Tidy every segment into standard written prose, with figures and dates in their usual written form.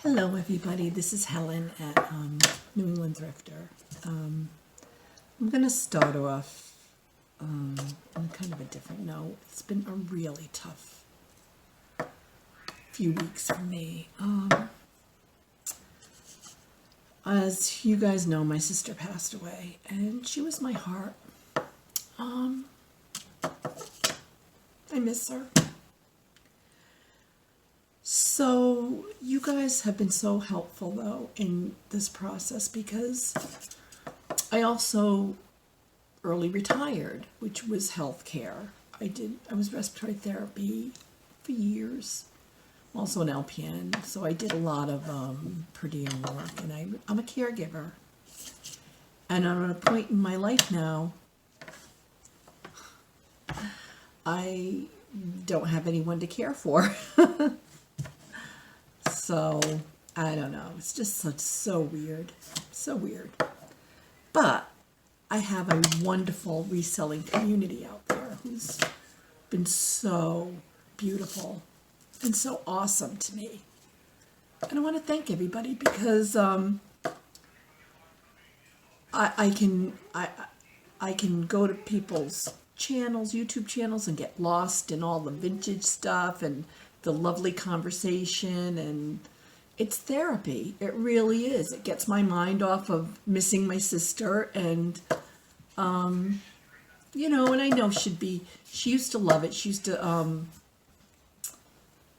Hello everybody, this is Helen at New England Thrifter. I'm going to start off on kind of a different note. It's been a really tough few weeks for me. As you guys know, my sister passed away and she was my heart. I miss her. So you guys have been so helpful though in this process because I also early retired, which was healthcare. I was respiratory therapy for years. I'm also an LPN, so I did a lot of per diem work, and I'm a caregiver. And I'm at a point in my life now, I don't have anyone to care for. So, I don't know. It's just so weird. So weird. But I have a wonderful reselling community out there who's been so beautiful and so awesome to me. And I want to thank everybody because I can go to people's channels, YouTube channels, and get lost in all the vintage stuff and the lovely conversation, and it's therapy. It really is. It gets my mind off of missing my sister, and and I know she used to love it. She used to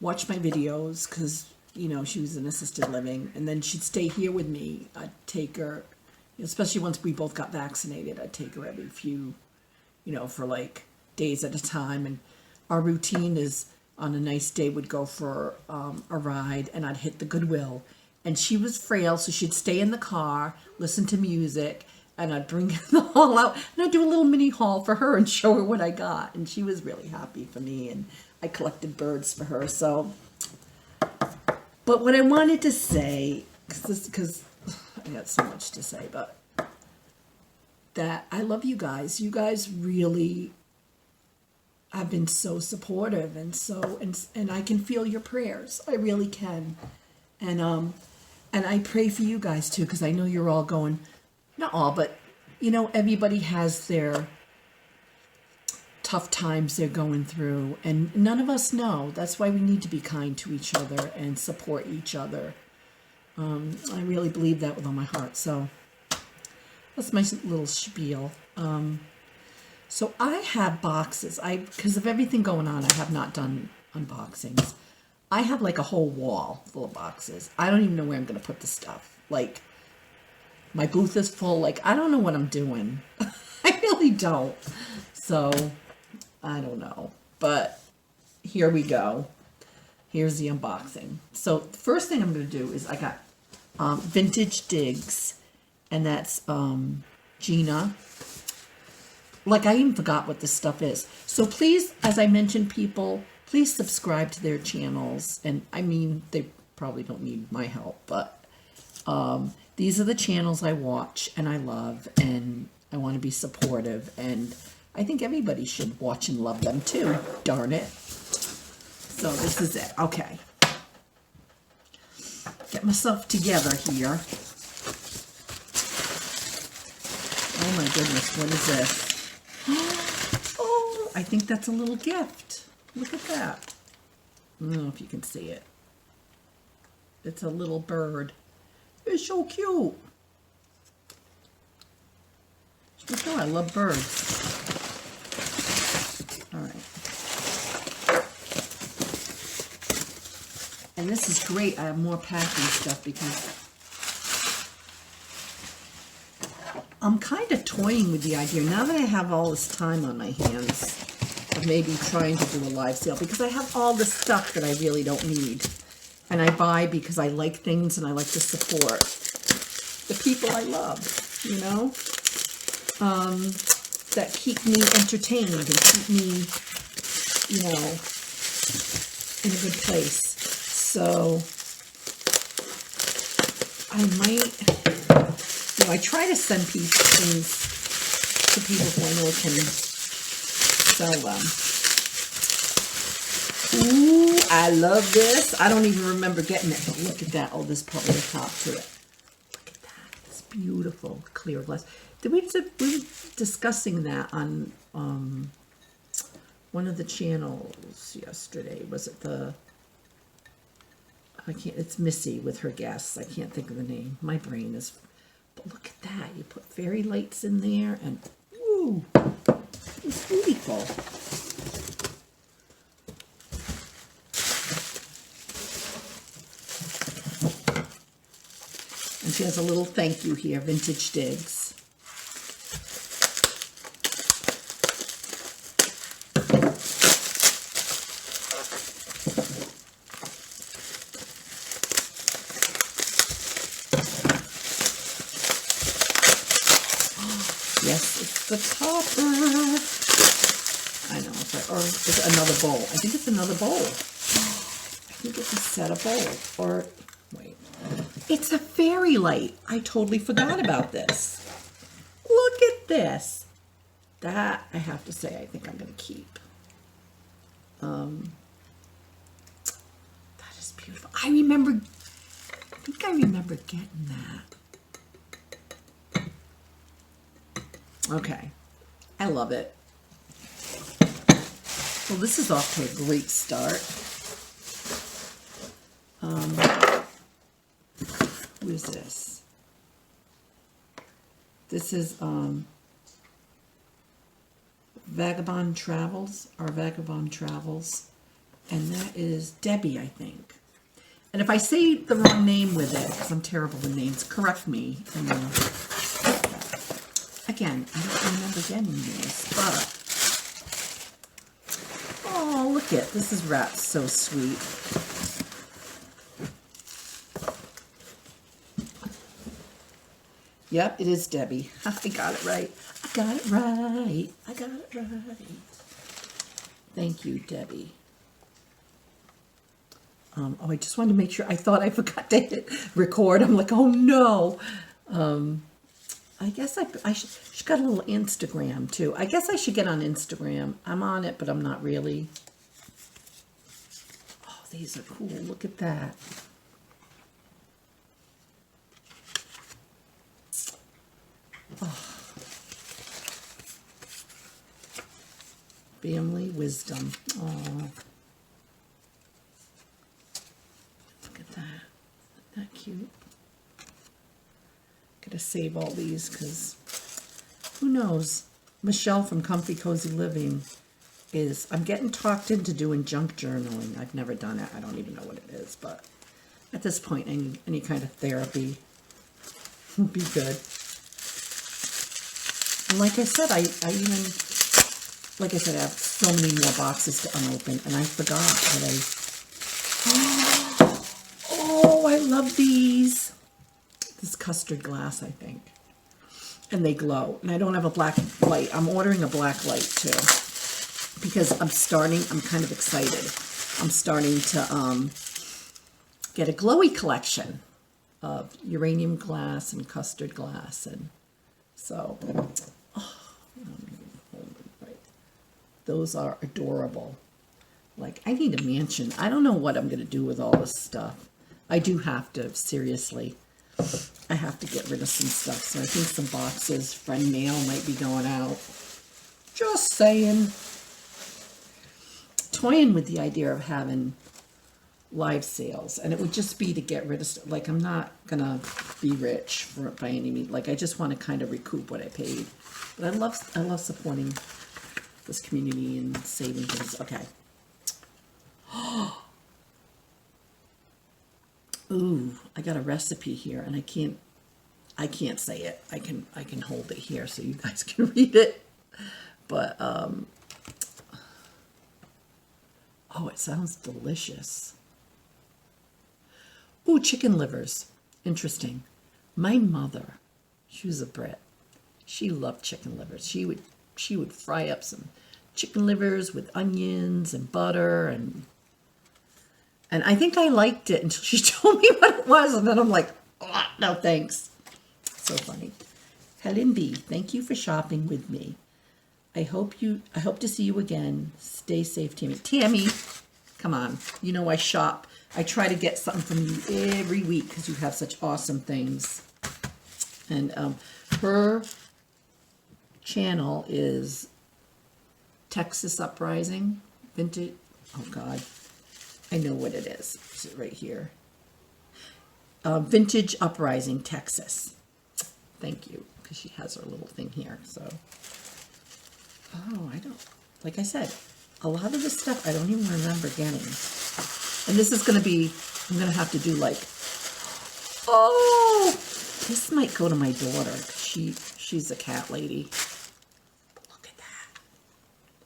watch my videos because she was in assisted living, and then she'd stay here with me. I'd take her, especially once we both got vaccinated. I'd take her every few for like days at a time, and our routine is on a nice day would go for a ride, and I'd hit the Goodwill. And she was frail, so she'd stay in the car, listen to music, and I'd bring the haul out, and I'd do a little mini haul for her and show her what I got. And she was really happy for me, and I collected birds for her. So, but what I wanted to say, because I got so much to say, but that I love you guys. You guys really have been so supportive, and I can feel your prayers. I really can. And I pray for you guys too, because I know you're all going, not all, but everybody has their tough times they're going through, and none of us know. That's why we need to be kind to each other and support each other. I really believe that with all my heart. So that's my little spiel. So I have boxes. Because of everything going on, I have not done unboxings. I have like a whole wall full of boxes. I don't even know where I'm going to put the stuff. Like, my booth is full. Like, I don't know what I'm doing. I really don't. So, I don't know. But here we go. Here's the unboxing. So, the first thing I'm going to do is I got Vintage Digs. And that's Gina. Like, I even forgot what this stuff is. So please, as I mentioned, people, please subscribe to their channels. And I mean, they probably don't need my help, but these are the channels I watch and I love, and I want to be supportive. And I think everybody should watch and love them too. Darn it. So this is it. Okay. Get myself together here. Oh my goodness, what is this? Oh, I think that's a little gift. Look at that. I don't know if you can see it. It's a little bird. It's so cute. You know I love birds. All right. And this is great. I have more packing stuff because I'm kind of toying with the idea, now that I have all this time on my hands, of maybe trying to do a live sale, because I have all this stuff that I really don't need. And I buy because I like things and I like to support the people I love, that keep me entertained and keep me, in a good place. So, I might... I try to send things to people who I know can sell them. Ooh, I love this. I don't even remember getting it, but look at that. Oh, there's probably a top to it. Look at that. It's beautiful clear glass. We were discussing that on one of the channels yesterday. Was it the... it's Missy with her guests. I can't think of the name. My brain is... But look at that. You put fairy lights in there and... Ooh! It's beautiful. And she has a little thank you here, Vintage Digs. Yes, it's the topper. I know, or it's another bowl. I think it's another bowl. I think it's a set of bowls. Or, wait. It's a fairy light. I totally forgot about this. Look at this. That, I have to say, I think I'm going to keep. That is beautiful. I think I remember getting that. Okay, I love it. Well, this is off to a great start. Who is this? This is Vagabond Travels, and that is Debbie, I think. And if I say the wrong name with it, because I'm terrible with names, correct me. Again, I don't remember getting these, but... Oh, look at this is wrapped so sweet. Yep, it is Debbie. I got it right. I got it right. Thank you, Debbie. Oh, I just wanted to make sure. I thought I forgot to hit record. I'm like, oh no. I guess I should, she's got a little Instagram too. I guess I should get on Instagram. I'm on it, but I'm not really. Oh, these are cool. Look at that. Oh. Family wisdom. Oh. Look at that. Isn't that cute? Gotta save all these because who knows? Michelle from Comfy Cozy Living I'm getting talked into doing junk journaling. I've never done it. I don't even know what it is, but at this point, any kind of therapy would be good. And like I said, I have so many more boxes to unopen, and I forgot that oh, I love these. This custard glass, I think. And they glow. And I don't have a black light. I'm ordering a black light too. Because I'm kind of excited. I'm starting to get a glowy collection of uranium glass and custard glass. And so, those are adorable. Like, I need a mansion. I don't know what I'm going to do with all this stuff. I do have to, seriously. I have to get rid of some stuff. So I think some boxes, friend mail might be going out. Just saying. Toying with the idea of having live sales. And it would just be to get rid of stuff. Like, I'm not going to be rich by any means. Like, I just want to kind of recoup what I paid. But I love supporting this community and saving things. Okay. Ooh, I got a recipe here, and I can't say it. I can hold it here so you guys can read it. But oh, it sounds delicious. Ooh, chicken livers. Interesting. My mother, she was a Brit. She loved chicken livers. She would fry up some chicken livers with onions and butter and I think I liked it until she told me what it was, and then I'm like, oh, no thanks. So funny. Helen B, thank you for shopping with me. I hope to see you again. Stay safe, Tammy. Tammy, Come on. You know I shop. I try to get something from you every week because you have such awesome things. And her channel is Texas Uprising Vintage. Oh God, I know what it is. It's right here. Vintage Uprising Texas. Thank you, because she has her little thing here. So, oh, I don't. Like I said, a lot of this stuff I don't even remember getting. And this is going to be. I'm going to have to do like. Oh, this might go to my daughter. She's a cat lady. Look at that.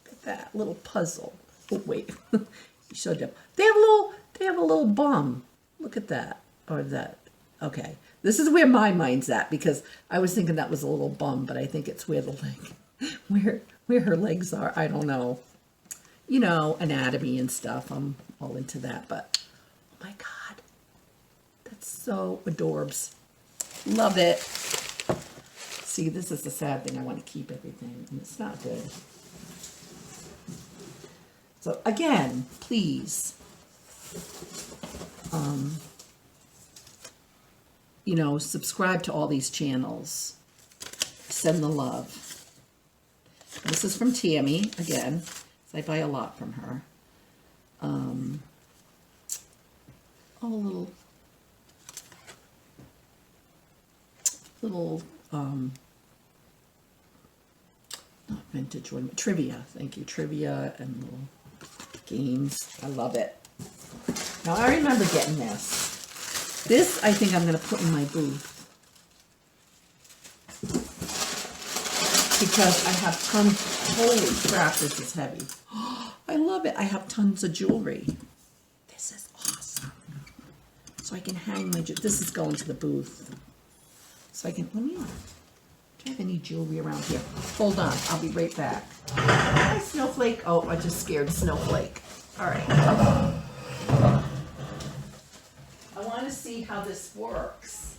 Look at that little puzzle. Oh wait, you showed them. They have a little bum. Look at that. Or that. Okay, this is where my mind's at because I was thinking that was a little bum, but I think it's where the leg, where her legs are. I don't know. You know, anatomy and stuff. I'm all into that. But oh my God, that's so adorbs. Love it. See, this is the sad thing. I want to keep everything, and it's not good. So again, please, you know, subscribe to all these channels. Send the love. This is from Tammy again. So I buy a lot from her. Oh, little not vintage one, trivia. Thank you, trivia and little games. I love it. Now I remember getting this. This I think I'm going to put in my booth because I have tons. Holy crap, this is heavy. I love it. I have tons of jewelry. This is awesome. So I can hang my jewelry. This is going to the booth. So I can, let me, do I have any jewelry around here? Hold on, I'll be right back. Hi, Snowflake. Oh, I just scared Snowflake. All right. I want to see how this works.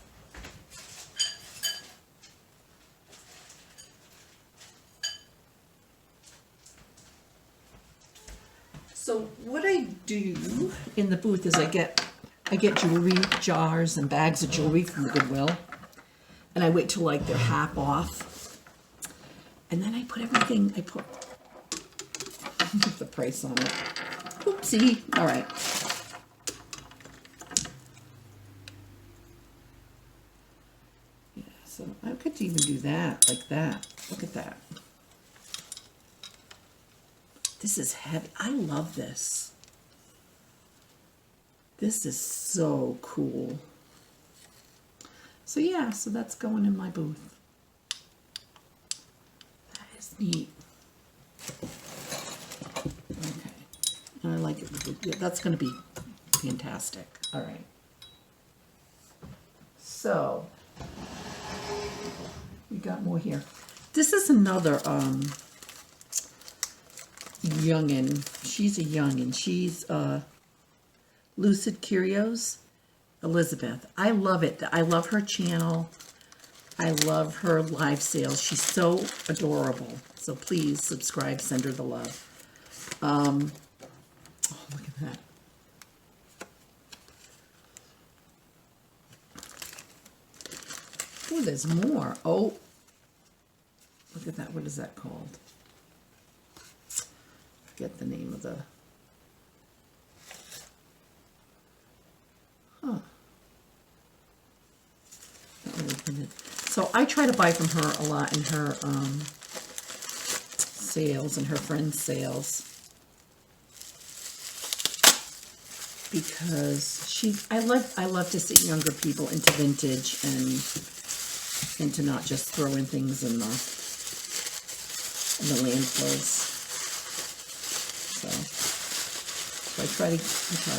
So what I do in the booth is I get jewelry jars and bags of jewelry from the Goodwill, and I wait till like they're half off, and then I put everything. I put the price on it. Oopsie! All right. Yeah, so I could even do that like that. Look at that. This is heavy. I love this. This is so cool. So yeah, so that's going in my booth. That is neat. Okay. I like it. Yeah, that's going to be fantastic. All right. So we got more here. This is another youngin. She's a youngin. She's Lucid Curios, Elizabeth. I love it. I love her channel. I love her live sales. She's so adorable. So please subscribe. Send her the love. Oh, look at that. Oh, there's more. Oh, look at that. What is that called? Forget the name of the... Huh. So I try to buy from her a lot in her sales and her friends' sales because I love to see younger people into vintage and to not just throw in things in the landfills. So I try to buy from her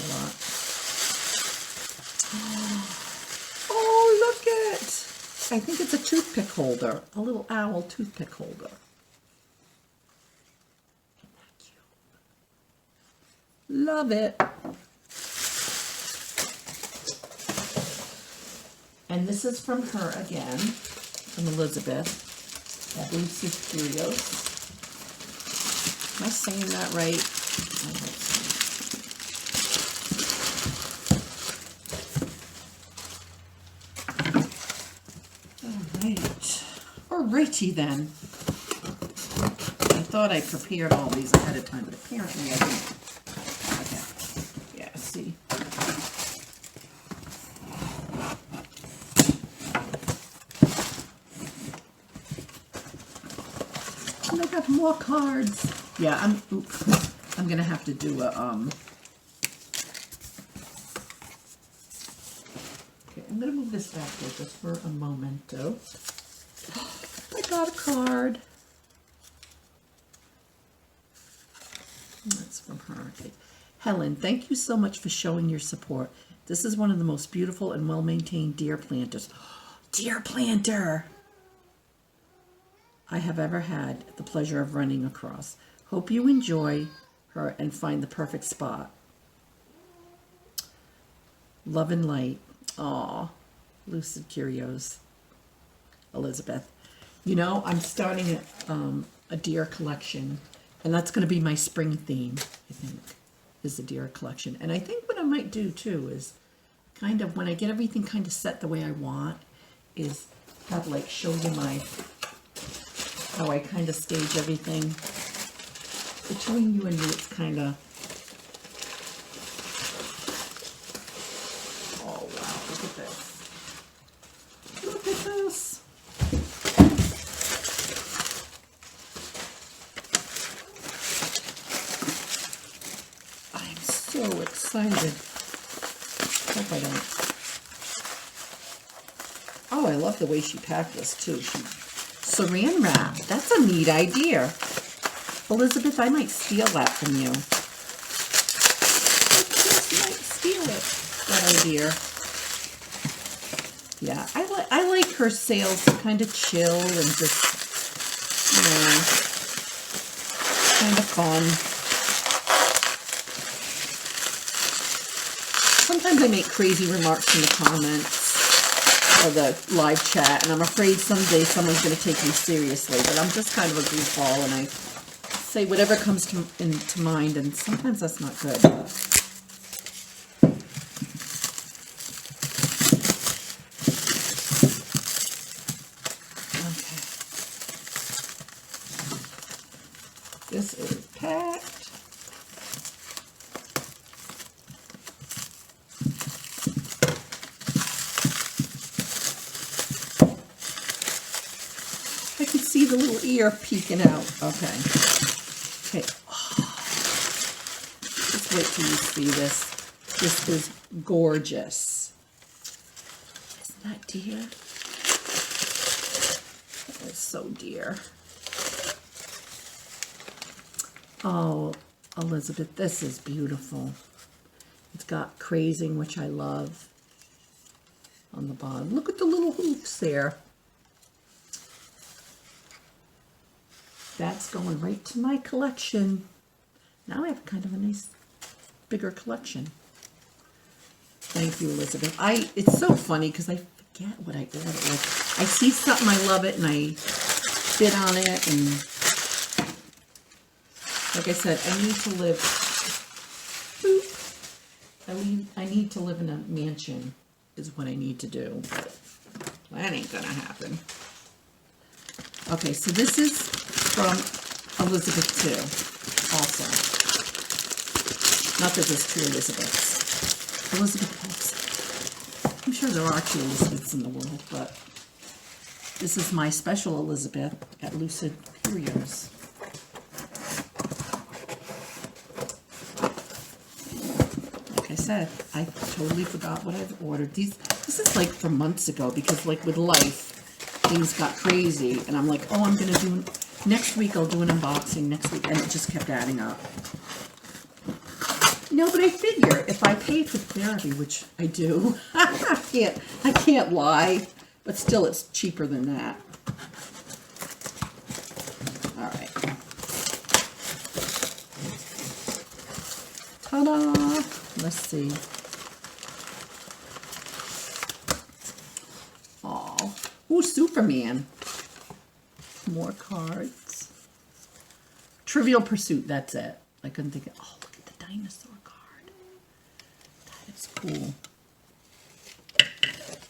a lot. Oh, look at! I think it's a toothpick holder. A little owl toothpick holder. Isn't that cute? Love it. And this is from her again, from Elizabeth. That Lucid Curios. Am I saying that right? I hope so. Alrighty then. I thought I prepared all these ahead of time, but apparently I didn't. Okay. Yeah, see. And I got more cards. Yeah, I'm gonna have to do a okay, I'm gonna move this back there just for a momento. I got a card. That's from her. Okay. Helen, thank you so much for showing your support. This is one of the most beautiful and well-maintained deer planters. Deer planter! I have ever had the pleasure of running across. Hope you enjoy her and find the perfect spot. Love and light. Aw, Lucid Curios. Elizabeth. You know, I'm starting a deer collection, and that's going to be my spring theme, I think, is the deer collection. And I think what I might do, too, is kind of, when I get everything kind of set the way I want, is have, like, show you how I kind of stage everything. Between you and me, it's kind of, oh, wow, look at this. Look at this. I'm so excited. Hope I don't. Oh, I love the way she packed this, too. Saran wrap. That's a neat idea. Elizabeth, I might steal that from you. I just might steal it. That idea. Yeah, I like her sales to kind of chill and just, you know, kind of fun. Sometimes I make crazy remarks in the comments or the live chat, and I'm afraid someday someone's going to take me seriously, but I'm just kind of a goofball, and I say whatever comes into mind, and sometimes that's not good. Okay. This is packed. I can see the little ear peeking out. Okay. Okay. Oh. Just wait till you see this. This is gorgeous. Isn't that dear? That is so dear. Oh, Elizabeth, this is beautiful. It's got crazing, which I love, on the bottom. Look at the little hoops there. That's going right to my collection. Now I have kind of a nice, bigger collection. Thank you, Elizabeth. It's so funny because I forget what I ordered. Like, I see something, I love it, and I bid on it, and like I said, I need to live, I need to live in a mansion is what I need to do, but that ain't gonna happen. Okay, so this is from Elizabeth too, also. Not that there's two Elizabeths. Elizabeth helps. I'm sure there are two Elizabeths in the world, but this is my special Elizabeth at Lucid Curios. Like I said, I totally forgot what I've ordered. This is like from months ago, because like with life, things got crazy, and I'm like, oh, I'm gonna do next week. I'll do an unboxing next week, and it just kept adding up. No, but I figure if I pay for therapy, which I do, I can't lie, but still, it's cheaper than that. All right. Ta-da! Let's see. Oh, ooh, Superman. More cards. Trivial Pursuit, that's it. I couldn't think of, oh, look at the dinosaur card. That is cool.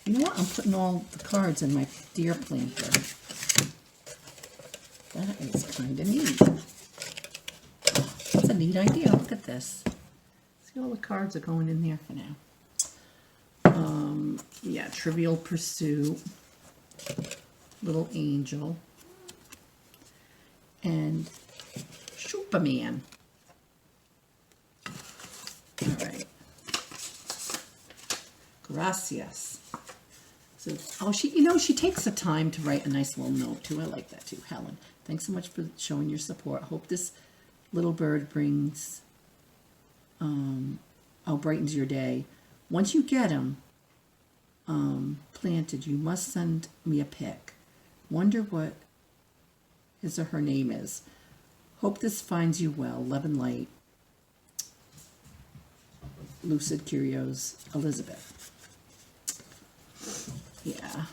You know what? I'm putting all the cards in my deer planter. That is kind of neat. That's a neat idea. Look at this. See, all the cards are going in there for now. Yeah, Trivial Pursuit, Little Angel, and Superman. All right. Gracias. So, oh, she takes the time to write a nice little note too. I like that too, Helen. Thanks so much for showing your support. Hope this little bird brings, brightens your day. Once you get them planted, you must send me a pic. Wonder what his or her name is. Hope this finds you well. Love and light. Lucid Curios, Elizabeth. Yeah.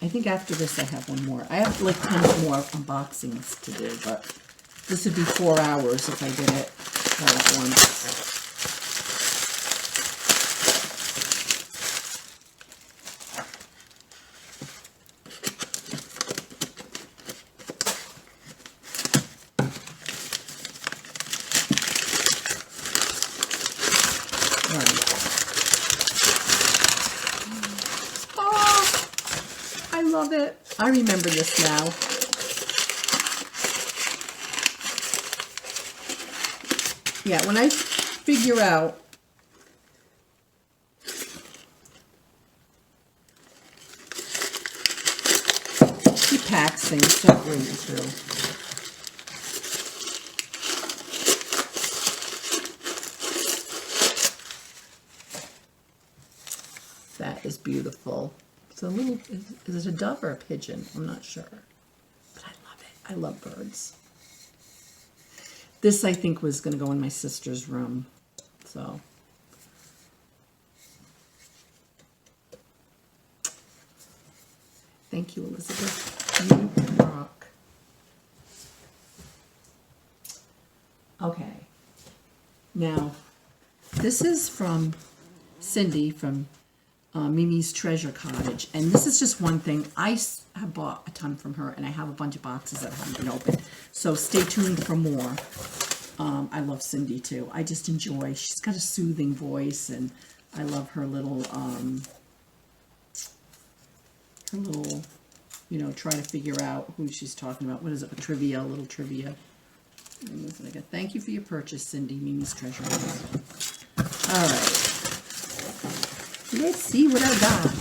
I think after this I have one more. I have like 10 more unboxings to do, but this would be 4 hours if I did it all at once. Love it. I remember this now. Yeah, when I figure out he packs things so really through. That is beautiful. It's a little, is it a dove or a pigeon? I'm not sure. But I love it. I love birds. This, I think, was going to go in my sister's room. So. Thank you, Elizabeth. You rock. Okay. Now, this is from Cindy from Mimi's Treasure Cottage, and this is just one thing. I have bought a ton from her, and I have a bunch of boxes that haven't been opened, so stay tuned for more. I love Cindy too. I just enjoy, she's got a soothing voice, and I love her little, you know, try to figure out who she's talking about. What is it, a little trivia. Thank you for your purchase, Cindy, Mimi's Treasure Cottage. All right. Let's see what I got.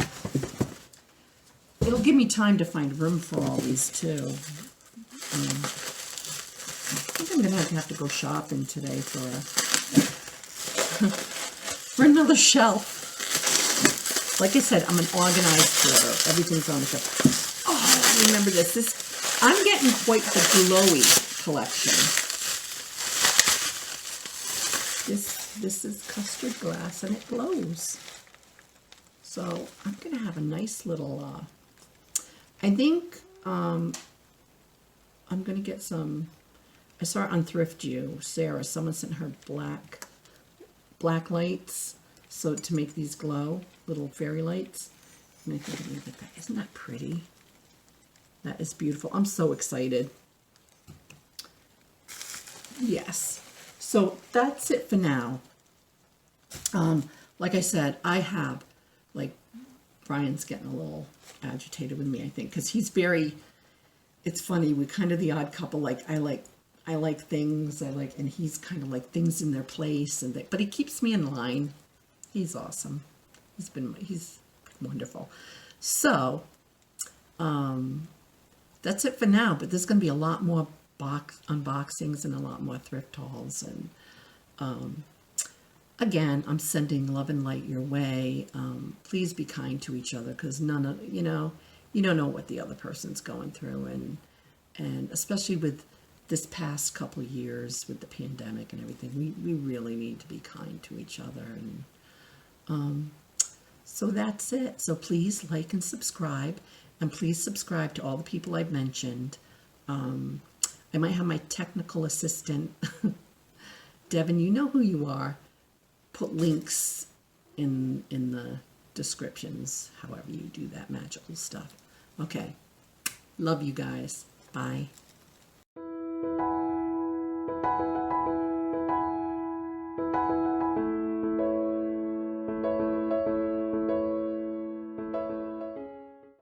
It'll give me time to find room for all these too. I think I'm gonna have to go shopping today for for another shelf. Like I said, I'm an organized hoarder. Everything's on the shelf. Oh, I remember this. I'm getting quite the glowy collection. This is custard glass and it glows. So I'm going to have a nice little, I think I'm going to get some, I saw it on Thrift Sarah, someone sent her black lights, so to make these glow, little fairy lights. And I think I'm going to get that. Isn't that pretty? That is beautiful. I'm so excited. Yes. So that's it for now. Like I said, I have, like, Brian's getting a little agitated with me, I think, because he's very, it's funny, we're kind of the odd couple. Like, I like things, and he's kind of like things in their place, and but he keeps me in line. He's awesome. He's wonderful. So, that's it for now, but there's going to be a lot more unboxings and a lot more thrift hauls, and, again, I'm sending love and light your way. Please be kind to each other, because you don't know what the other person's going through, and especially with this past couple of years with the pandemic and everything, we really need to be kind to each other. And so that's it. So please like and subscribe, and please subscribe to all the people I've mentioned. I might have my technical assistant Devin, you know who you are. Put links in the descriptions, however you do that magical stuff. Okay. Love you guys. Bye.